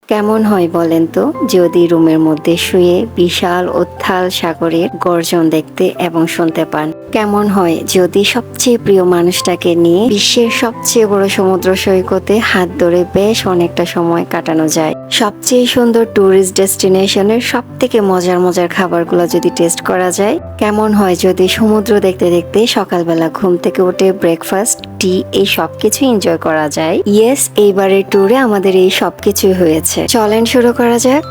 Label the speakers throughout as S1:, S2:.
S1: কেমন হয় বলেন তো যদি রুমের মধ্যে শুয়ে বিশাল উত্থাল সাগরের গর্জন দেখতে এবং শুনতে পান? কেমন হয় যদি সবচেয়ে প্রিয় মানুষটাকে নিয়ে বিশ্বের সবচেয়ে বড় সমুদ্র সৈকতে হাত ধরে বেশ অনেকটা সময় কাটানো যায়? সবচেয়ে সুন্দর ট্যুরিস্ট ডেস্টিনেশনের সব থেকে মজার মজার খাবারগুলো যদি টেস্ট করা যায়? কেমন হয় যদি সমুদ্র দেখতে দেখতে সকালবেলা ঘুম থেকে উঠে ব্রেকফাস্ট, টি এই সবকিছু এনজয় করা যায়? ইয়েস, এইবারের ট্যুরে আমাদের এই সবকিছুই হয়েছে। চলেন শুরু করা যাক।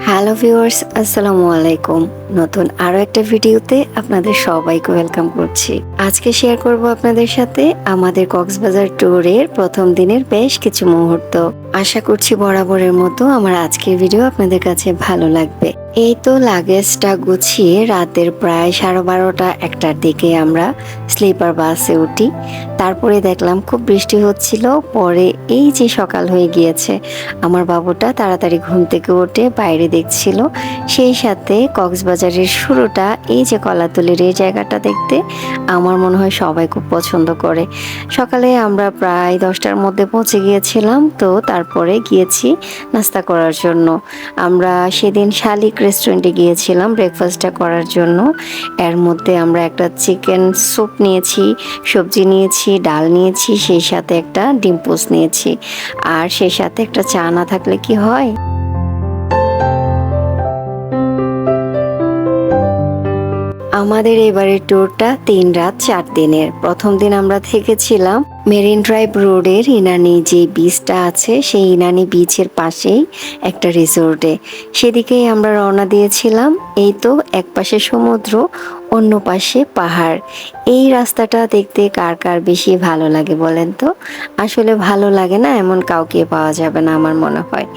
S1: হ্যালো ভিউয়ার্স, আসসালামু আলাইকুম। নতুন আরো একটা ভিডিওতে আপনাদের সবাইকে ওয়েলকাম করছি। আজকে শেয়ার করব আপনাদের সাথে আমাদের কক্সবাজার ট্যুরের প্রথম দিনের বেশ কিছু মুহূর্ত। আশা করছি বরাবরের মতো আমার আজকের ভিডিও আপনাদের কাছে ভালো লাগবে। এই তো লাগেজটা গুছিয়ে রাতের প্রায় 12:30 একটার দিকে আমরা স্লিপার বাসে উঠি। তারপরে দেখলাম খুব বৃষ্টি হচ্ছিল। পরে এই যে সকাল হয়ে গিয়েছে, আমার বাবুটা তাড়াতাড়ি ঘুম থেকে উঠে বাইরে দেখছিল। সেই সাথে কক্সবাজারের শুরুটা এই যে কলাতলির এই জায়গাটা দেখতে আমার মনে হয় সবাই খুব পছন্দ করে। সকালে আমরা প্রায় 10টার মধ্যে পৌঁছে গিয়েছিলাম। তো তারপরে গিয়েছি নাস্তা করার জন্য। আমরা সেদিন শালিক রেস্টুরেন্টে গিয়েছিলাম ব্রেকফাস্টটা করার জন্য। এর মধ্যে আমরা একটা চিকেন স্যুপ নিয়েছি, সবজি নিয়েছি, ডাল নিয়েছি, সেই সাথে একটা ডিম পোস্ট নিয়েছি। আর সেই সাথে একটা চা না থাকলে কি হয়? আমাদের এবারের ট্যুরটা 3 রাত 4 দিনের। প্রথম দিন আমরা থেকেছিলাম মেরিন ড্রাইভ রোডের ইনানি যে বিচটা আছে, সেই ইনানি বিচের পাশেই একটা রিসোর্টে। সেদিকেই আমরা রওনা দিয়েছিলাম। এই তো এক পাশে সমুদ্র, অন্য পাশে পাহাড়। এই রাস্তাটা দেখতে কার কার বেশি ভালো লাগে বলেন তো? আসলে ভালো লাগে না এমন কাউকে পাওয়া যাবে না আমার মনে হয়।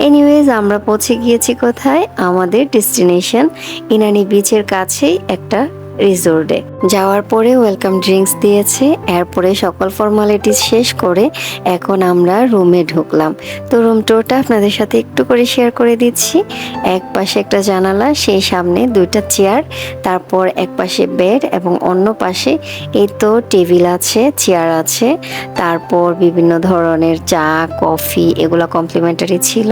S1: এনিওয়েজ, আমরা পৌঁছে গিয়েছি কোথায়? আমাদের ডেস্টিনেশন ইনানি বিচের কাছেই একটা রিসোর্টে। যাওয়ার পরে ওয়েলকাম ড্রিঙ্কস দিয়েছে। এরপরে সকল ফর্মালিটিস শেষ করে এখন আমরা রুমে ঢুকলাম। তো রুম টুরটা আপনাদের সাথে একটু করে শেয়ার করে দিচ্ছি। এক পাশে একটা জানালা, সেই সামনে 2টা চেয়ার, তারপর এক পাশে বেড এবং অন্য পাশে এই তো টেবিল আছে, চেয়ার আছে, তারপর বিভিন্ন ধরনের চা, কফি এগুলো কমপ্লিমেন্টারি ছিল।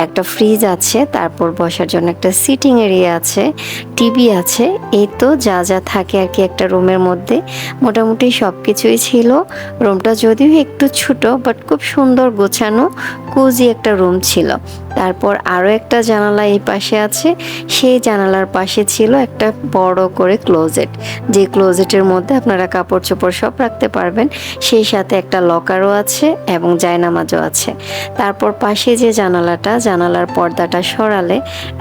S1: একটা ফ্রিজ আছে, তারপর বসার জন্য একটা সিটিং এরিয়া আছে, টিভি আছে। এই তো যা যা থাকে আর কি একটা রুমের মধ্যে, মোটামুটি সব কিছুই ছিল। রুমটা যদিও একটু ছোট বাট খুব সুন্দর গোছানো, কোজি একটা রুম ছিল। তারপর আরও একটা জানালা এই পাশে আছে, সেই জানালার পাশে ছিল একটা বড় করে ক্লোজেট, যে ক্লোজেটের মধ্যে আপনারা কাপড় চোপড় সব রাখতে পারবেন। সেই সাথে একটা লকারও আছে এবং জায়নামাজও আছে। তারপর পাশে যে জানালাটা, জানালার পর্দাটা সরালে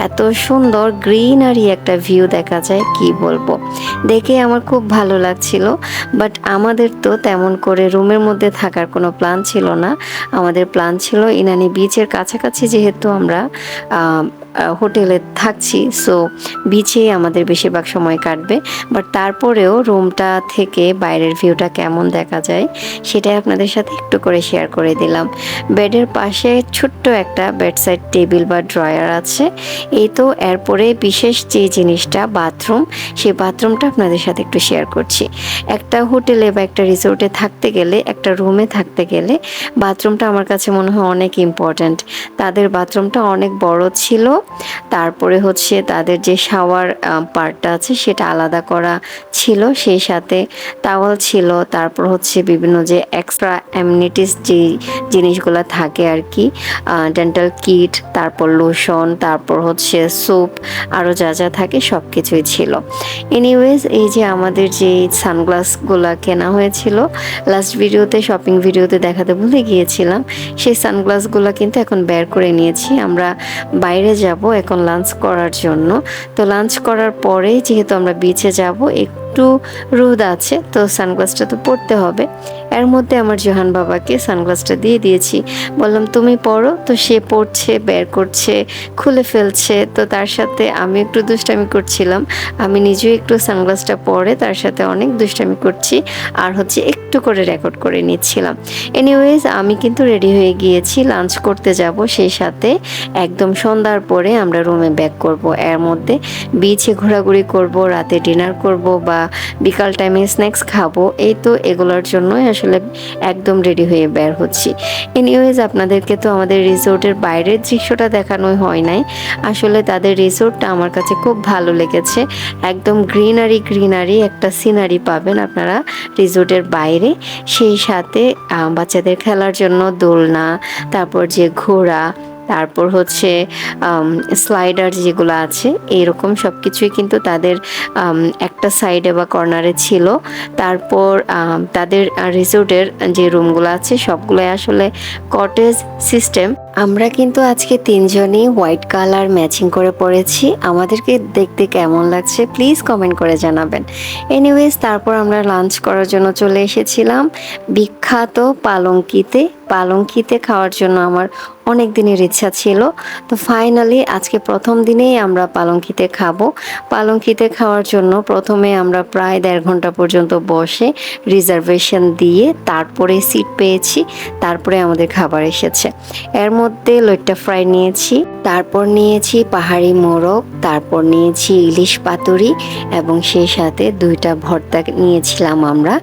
S1: এত সুন্দর গ্রিনারি একটা ভিউ দেখা যায়, কি বলবো। দেখে আমার খুব ভালো লাগছিল। বাট আমাদের তো তেমন করে রুমের মধ্যে থাকার কোনো প্ল্যান ছিল না। আমাদের প্ল্যান ছিল ইনানি বিচের কাছাকাছি, যেহেতু আমরা হোটেলে থাকছি, সো বিচেই আমাদের বেশিরভাগ সময় কাটবে। বাট তারপরেও রুমটা থেকে বাইরের ভিউটা কেমন দেখা যায় সেটাই আপনাদের সাথে একটু করে শেয়ার করে দিলাম। বেডের পাশে ছোট্ট একটা বেডসাইড টেবিল বা ড্রয়ার আছে। এই তো এরপরে বিশেষ যে জিনিসটা বাথরুম, সেই বাথরুমটা আপনাদের সাথে একটু শেয়ার করছি। একটা হোটেলে বা একটা রিসোর্টে থাকতে গেলে, একটা রুমে থাকতে গেলে বাথরুমটা আমার কাছে মনে হয় অনেক ইম্পর্ট্যান্ট। তাদের বাথরুমটা অনেক বড় ছিল। তারপরে হচ্ছে তাদের যে শাওয়ার পার্টটা আছে সেটা আলাদা করা ছিল, সেই সাথে টাওয়াল ছিল। তারপর হচ্ছে বিভিন্ন যে এক্সট্রা অ্যামিনিটিস যে জিনিসগুলো থাকে আর কি, ডেন্টাল কিট, তারপর লোশন, তারপর হচ্ছে সোপ, আরও যা যা থাকে সব কিছুই ছিল। এনিওয়েজ, এই যে আমাদের যে সানগ্লাসগুলো কেনা হয়েছিল লাস্ট ভিডিওতে, শপিং ভিডিওতে দেখাতে ভুলে গিয়েছিলাম, সেই সানগ্লাসগুলো কিন্তু এখন বের করে নিয়েছি। আমরা বাইরে যাব এখন লাঞ্চ করার জন্য। তো লাঞ্চ করার পরে যেহেতু আমরা বিচে যাব, একটু রোদ আছে, তো সানগ্লাসটা তো পরতে হবে। এর মধ্যে আমার জোহান বাবাকে সানগ্লাসটা দিয়ে দিয়েছি, বললাম তুমি পরো। তো সে পরছে, বের করছে, খুলে ফেলছে। তো তার সাথে আমি একটু দুষ্টামি করছিলাম। আমি নিজেও একটু সানগ্লাসটা পরে তার সাথে অনেক দুষ্টামি করছি, আর হচ্ছে একটু করে রেকর্ড করে নিচ্ছিলাম। এনিওয়েজ, আমি কিন্তু রেডি হয়ে গিয়েছি, লাঞ্চ করতে যাব। সেই সাথে একদম সন্ধ্যার পরে আমরা রুমে ব্যাক করব। এর মধ্যে বিচে ঘোরাঘুরি করব, রাতে ডিনার করব বা বিকাল টাইমে স্ন্যাক্স খাবো, এই তো এগুলোর জন্যই আসলে একদম রেডি হয়ে বের হচ্ছি। এনিওয়েজ আপনাদেরকে তো আমাদের রিসোর্টের বাইরের দৃশ্যটা দেখানোই হয় নাই। আসলে তাদের রিসোর্টটা আমার কাছে খুব ভালো লেগেছে। একদম গ্রিনারি একটা সিনারি পাবেন আপনারা রিসোর্টের বাইরে। সেই সাথে বাচ্চাদের খেলার জন্য দোলনা, তারপর যে ঘোড়া, তারপর হচ্ছে স্লাইডার যেগুলো আছে, এরকম সব কিছুই কিন্তু তাদের একটা সাইডে বা কর্নারে ছিল। তারপর তাদের রিসোর্টের যে রুমগুলো আছে সবগুলোই আসলে কটেজ সিস্টেম। আমরা কিন্তু আজকে তিনজনই হোয়াইট কালার ম্যাচিং করে পড়েছি। আমাদেরকে দেখতে কেমন লাগছে প্লিজ কমেন্ট করে জানাবেন। এনিওয়েজ তারপর আমরা লাঞ্চ করার জন্য চলে এসেছিলাম বিখ্যাত পালঙ্কিতে খাওয়ার জন্য আমার অনেক দিনের ইচ্ছা ছিল। তো ফাইনালি আজকে প্রথম দিনেই আমরা পালঙ্কিতে খাবো। পালঙ্কিতে খাওয়ার জন্য প্রথমে আমরা প্রায় 1.5 ঘন্টা পর্যন্ত বসে রিজার্ভেশন দিয়ে তারপরে সিট পেয়েছি, তারপরে আমাদের খাবার এসেছে। এর মধ্যে লইট্টা ফ্রাই নিয়েছি, তারপর নিয়েছি পাহাড়ি মোরগ, তারপর নিয়েছি ইলিশ পাতুরি এবং সেই সাথে 2টা ভর্তা নিয়েছিলাম আমরা।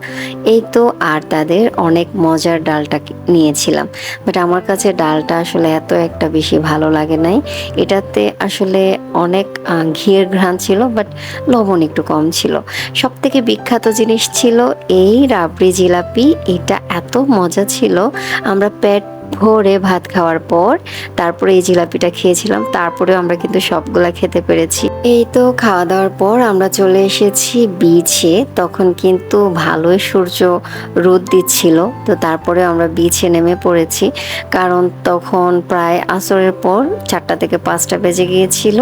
S1: এই তো, আর তাদের অনেক মজার ডালটা নিয়েছিলাম। বাট আমার কাছে ডালটা আসলে এত একটা বেশি ভালো লাগে নাই। এটাতে আসলে অনেক ঘিয়ের ঘ্রাণ ছিল, বাট লবণ একটু কম ছিল। সব থেকে বিখ্যাত জিনিস ছিল এই রাবড়ি জিলাপি। এটা এত মজা ছিল, আমরা পেট ভোরে ভাত খাওয়ার পর তারপরে এই জিলাপিটা খেয়েছিলাম। তারপরেও আমরা কিন্তু সবগুলা খেতে পেরেছি। এই তো খাওয়া দাওয়ার পর আমরা চলে এসেছি বিচে। তখন কিন্তু ভালোই সূর্য রোদ দিচ্ছিল। তো তারপরে আমরা বিচে নেমে পড়েছি, কারণ তখন প্রায় আসরের পর 4টা থেকে 5টা বেজে গিয়েছিল।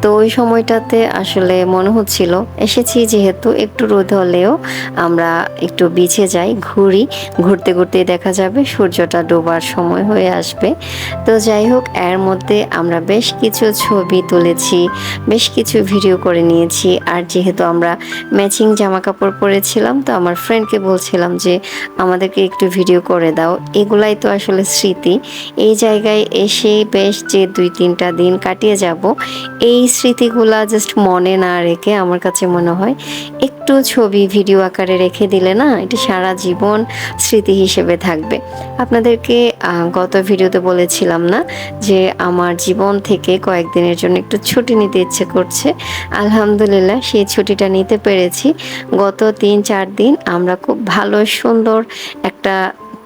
S1: তো ওই সময়টাতে আসলে মনে হচ্ছিল এসেছি যেহেতু একটু রোদ হলেও আমরা একটু বিচে যাই, ঘুরতে ঘুরতে দেখা যাবে সূর্যটা ডোবার সময় হয়ে আসবে। তো যাই হোক, এর মধ্যে আমরা বেশ কিছু ছবি তুলেছি, বেশ কিছু ভিডিও করে নিয়েছি। আর যেহেতু আমরা ম্যাচিং জামা কাপড় পরেছিলাম, তো আমার ফ্রেন্ডকে বলছিলাম যে আমাদেরকে একটু ভিডিও করে দাও। এগুলাই তো আসলে স্মৃতি। এই জায়গায় এসে বেশ যে 2-3টা দিন কাটিয়ে যাব, এই স্মৃতিগুলা জাস্ট মনে না রেখে আমার কাছে মনে হয় একটু ছবি ভিডিও আকারে রেখে দিলে না, এটা সারা জীবন স্মৃতি হিসেবে থাকবে। আপনাদেরকে গত ভিডিওতে বলেছিলাম না যে আমার জীবন থেকে কয়েকদিনের জন্য একটু ছুটি নিতে ইচ্ছে করছে। আলহামদুলিল্লাহ সেই ছুটিটা নিতে পেরেছি। গত 3-4 দিন আমরা খুব ভালো সুন্দর একটা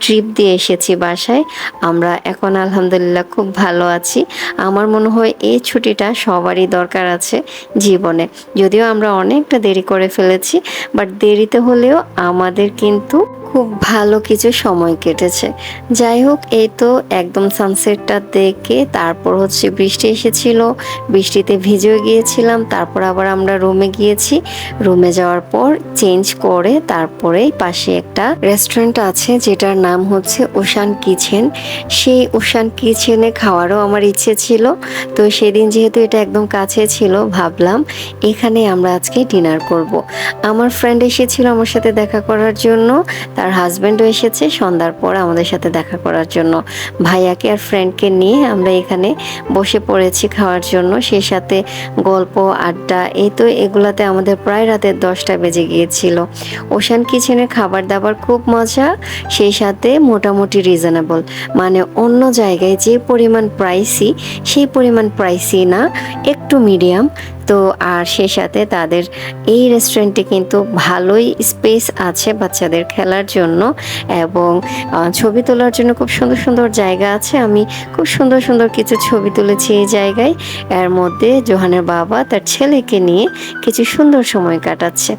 S1: ট্রিপ দিয়ে এসেছি বাসায়। আমরা এখন আলহামদুলিল্লাহ খুব ভালো আছি। আমার মনে হয় এই ছুটিটা সবারই দরকার আছে জীবনে। যদিও আমরা অনেকটা দেরি করে ফেলেছি, বাট দেরিতে হলেও আমাদের কিন্তু খুব ভালো কিছু সময় কেটেছে। যাই হোক, এই তো একদম সানসেটটা দেখে তারপর হচ্ছে বৃষ্টি এসেছিল, বৃষ্টিতে ভিজে গিয়েছিলাম। তারপর আবার আমরা রুমে গিয়েছি। রুমে যাওয়ার পর চেঞ্জ করে তারপরে পাশে একটা রেস্টুরেন্ট আছে যেটার নাম হচ্ছে ওশান কিচেন। সেই ওশান কিচেনে খাওয়ারও আমার ইচ্ছে ছিল। তো সেদিন যেহেতু এটা একদম কাছে ছিল, ভাবলাম এখানে আমরা আজকে ডিনার করব। আমার ফ্রেন্ড এসেছিল আমার সাথে দেখা করার জন্য, তার হাজব্যান্ডও এসেছে সন্ধ্যার পর আমাদের সাথে দেখা করার জন্য। ভাইয়াকে আর ফ্রেন্ডকে নিয়ে আমরা এখানে বসে পড়েছি খাওয়ার জন্য। সেই সাথে গল্প আড্ডা, এই তো এগুলাতে আমাদের প্রায় রাতে 10টা বেজে গিয়েছিল। ওশান কিচেনের খাবার দাবার খুব মজা, সেই সাথে মোটামুটি রিজনেবল। মানে অন্য জায়গায় যে পরিমাণ প্রাইসি, সেই পরিমাণ প্রাইসি না, একটু মিডিয়াম। তো আর সেই সাথে তাদের এই রেস্টুরেন্টে কিন্তু ভালোই স্পেস আছে বাচ্চাদের খেলার জন্য এবং ছবি তোলার জন্য খুব সুন্দর সুন্দর জায়গা আছে। আমি খুব সুন্দর সুন্দর কিছু ছবি তুলেছি এই জায়গায়। এর মধ্যে জোহানের বাবা তার ছেলেকে নিয়ে কিছু সুন্দর সময় কাটাচ্ছে।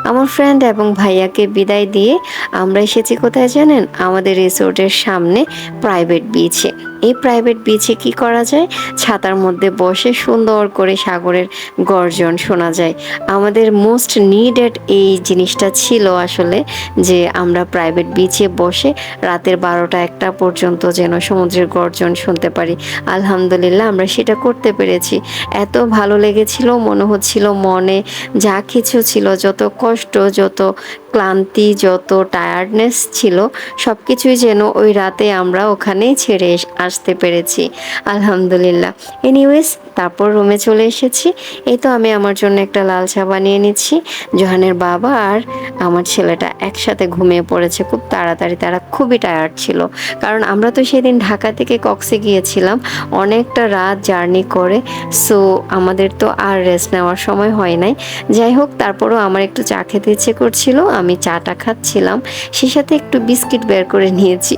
S1: আমার ফ্রেন্ড এবং ভাইয়াকে বিদায় দিয়ে আমরা এসেছি কোথায় জানেন? আমাদের রিসোর্টের সামনে প্রাইভেট বিচে। এই প্রাইভেট বিচে কি করা যায়? ছাতার মধ্যে বসে সুন্দর করে সাগরের গর্জন শোনা যায়। আমাদের মোস্ট নিডেড এই জিনিসটা ছিল আসলে, যে আমরা প্রাইভেট বিচে বসে রাতের 12টা-1টা পর্যন্ত যেন সমুদ্রের গর্জন শুনতে পারি। আলহামদুলিল্লাহ আমরা সেটা করতে পেরেছি। এত ভালো লেগেছিল, মনে হচ্ছিল মনে যা কিছু ছিল, যত কষ্ট, যত ক্লান্তি, যত টায়ার্ডনেস ছিল সব কিছুই যেন ওই রাতে আমরা ওখানেই ছেড়ে আসতে পেরেছি, আলহামদুলিল্লাহ। এনিওয়েজ, তারপর রুমে চলে এসেছি। এই তো আমি আমার জন্য একটা লাল চা বানিয়ে নিচ্ছি। জোহানের বাবা আর আমার ছেলেটা একসাথে ঘুমিয়ে পড়েছে খুব তাড়াতাড়ি, তারা খুবই টায়ার্ড ছিল। কারণ আমরা তো সেদিন ঢাকা থেকে কক্সে গিয়েছিলাম অনেকটা রাত জার্নি করে, সো আমাদের তো আর রেস্ট নেওয়ার সময় হয় নাই। যাই হোক, তারপরও আমার একটু চা খেতে ইচ্ছে করছিল, আমি চাটা খাচ্ছিলাম, সে সাথে একটু বিস্কিট বের করে নিয়েছি।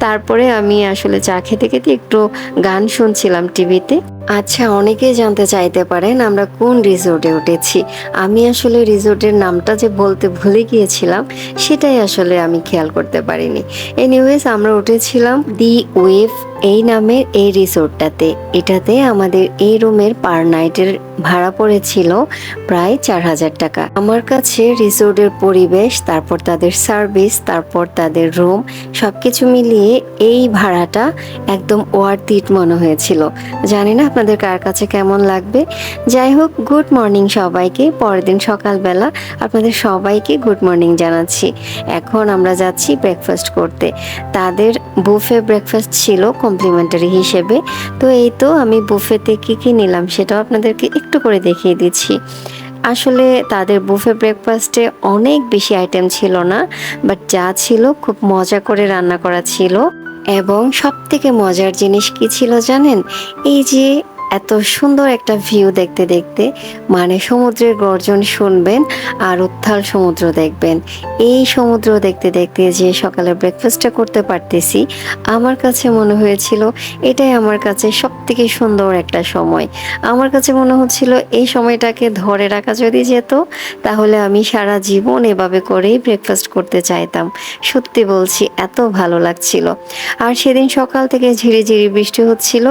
S1: তারপরে আমি আসলে চা খেতে খেতে একটু গান শুনছিলাম টিভিতে। আচ্ছা, অনেকেই জানতে চাইতে পারেন আমরা কোন রিসোর্টে উঠেছি। আমি আসলে রিসোর্টের নামটা যে বলতে ভুলে গিয়েছিলাম, সেটাই আসলে আমি খেয়াল করতে পারিনি। এনিওয়েজ, আমরা উঠেছিলাম দি ওয়েভ এই নামের এই রিসোর্টটাতে। এটাতে আমাদের এই রুমের পার নাইটের ভাড়া পড়েছিল প্রায় 4,000 টাকা। আমার কাছে রিসোর্টের পরিবেশ, তারপর তাদের সার্ভিস, তারপর তাদের রুম, সবকিছু মিলিয়ে এই ভাড়াটা একদম ওয়ার্থ ইট মনে হয়েছিল। জানি না আপনাদের কার কাছে কেমন লাগবে। যাই হোক, গুড মর্নিং সবাইকে। পরের দিন সকালবেলা আপনাদের সবাইকে গুড মর্নিং জানাচ্ছি। এখন আমরা যাচ্ছি ব্রেকফাস্ট করতে। তাদের বুফে ব্রেকফাস্ট ছিল কমপ্লিমেন্টারি হিসেবে। তো এই তো আমি বুফেতে কি কি নিলাম সেটাও আপনাদেরকে একটু করে দেখিয়ে দিচ্ছি। আসলে তাদের বুফে ব্রেকফাস্টে অনেক বেশি আইটেম ছিল না, বাট যা ছিল খুব মজা করে রান্না করা ছিল। এবং সব থেকে মজার জিনিস কি ছিল জানেন? এই যে এত সুন্দর একটা ভিউ দেখতে দেখতে, মানে সমুদ্রের গর্জন শুনবেন আর উত্তাল সমুদ্র দেখবেন। এই সমুদ্র দেখতে দেখতে যে সকালে ব্রেকফাস্টটা করতে পারতেছি, আমার কাছে মনে হয়েছিল এটাই আমার কাছে সব থেকে সুন্দর একটা সময়। আমার কাছে মনে হচ্ছিল এই সময়টাকে ধরে রাখা যদি যেত, তাহলে আমি সারা জীবন এভাবে করেই ব্রেকফাস্ট করতে চাইতাম। সত্যি বলছি, এত ভালো লাগছিল। আর সেদিন সকাল থেকে ঝিরিঝিরি বৃষ্টি হচ্ছিল,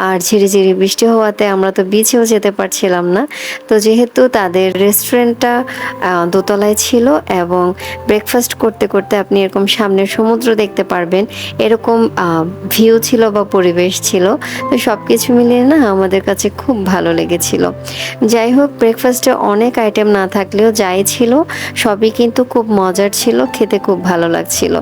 S1: আর ঝিরিঝিরি বৃষ্টি হওয়াতে আমরা তো বিচেও যেতে পারছিলাম না। তো যেহেতু তাদের রেস্টুরেন্টটা দোতলায় ছিল এবং ব্রেকফাস্ট করতে করতে আপনি এরকম সামনের সমুদ্র দেখতে পারবেন, এরকম ভিউ ছিল বা পরিবেশ ছিল। তো সব কিছু মিলিয়ে না আমাদের কাছে খুব ভালো লেগেছিল। যাই হোক, ব্রেকফাস্টে অনেক আইটেম না থাকলেও যাই ছিল সবই কিন্তু খুব মজার ছিল, খেতে খুব ভালো লাগছিল।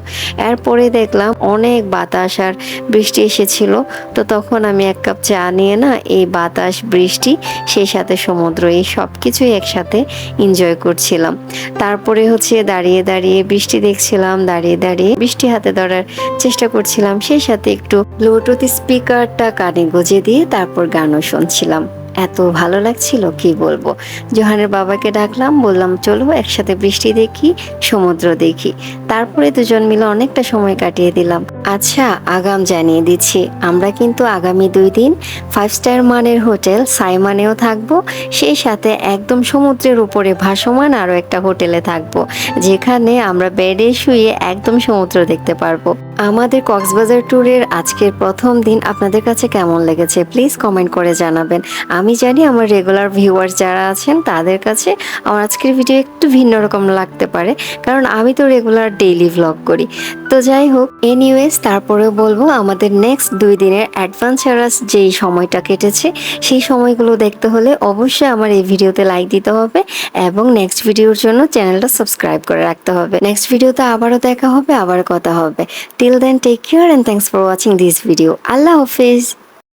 S1: এরপরে দেখলাম অনেক বাতাস আর বৃষ্টি এসেছিল। তো তখন আমি এক কাপ চা নিয়ে না এই বাতাস, বৃষ্টি, সেই সাথে সমুদ্র, এই সব কিছুই একসাথে এনজয় করছিলাম। তারপরে হচ্ছে দাঁড়িয়ে দাঁড়িয়ে বৃষ্টি দেখছিলাম, দাঁড়িয়ে দাঁড়িয়ে বৃষ্টি হাতে ধরার চেষ্টা করছিলাম, সেই সাথে একটু ব্লুটুথ স্পিকারটা কানে গুঁজে দিয়ে তারপর গানও শুনছিলাম। এত ভালো লাগছিল কি বলবো। জোহানের বাবাকে ডাকলাম, বললাম চলো একসাথে বৃষ্টি দেখি, সমুদ্র দেখি। তারপরে দুজন মিলে অনেকটা সময় কাটিয়ে দিলাম। আচ্ছা, আগাম জানিয়ে দিচ্ছি, আমরা কিন্তু আগামী 2 দিন 5 স্টার মানের হোটেল সাইমানেও থাকবো, সেই সাথে একদম সমুদ্রের উপরে ভাসমান আরও একটা হোটেলে থাকবো, যেখানে আমরা বেডে শুয়ে একদম সমুদ্র দেখতে পারবো। আমাদের কক্সবাজার ট্যুরের আজকের প্রথম দিন আপনাদের কাছে কেমন লেগেছে প্লিজ কমেন্ট করে জানাবেন। আমি জানি আমার রেগুলার ভিউয়ার্স যারা আছেন তাদের কাছে আমার আজকের ভিডিও একটু ভিন্ন রকম লাগতে পারে, কারণ আমি তো রেগুলার ডেইলি ভ্লগ করি। তো যাই হোক, এনিওয়েজ, তারপরেও বলবো আমাদের নেক্সট 2 দিনের অ্যাডভেঞ্চারাস যেই সময়টা কেটেছে, সেই সময়গুলো দেখতে হলে অবশ্যই আমার এই ভিডিওতে লাইক দিতে হবে এবং নেক্সট ভিডিওর জন্য চ্যানেলটা সাবস্ক্রাইব করে রাখতে হবে। নেক্সট ভিডিওতে আবারও দেখা হবে, আবার কথা হবে। Till then, take care and thanks for watching this video. আল্লাহ হাফিজ।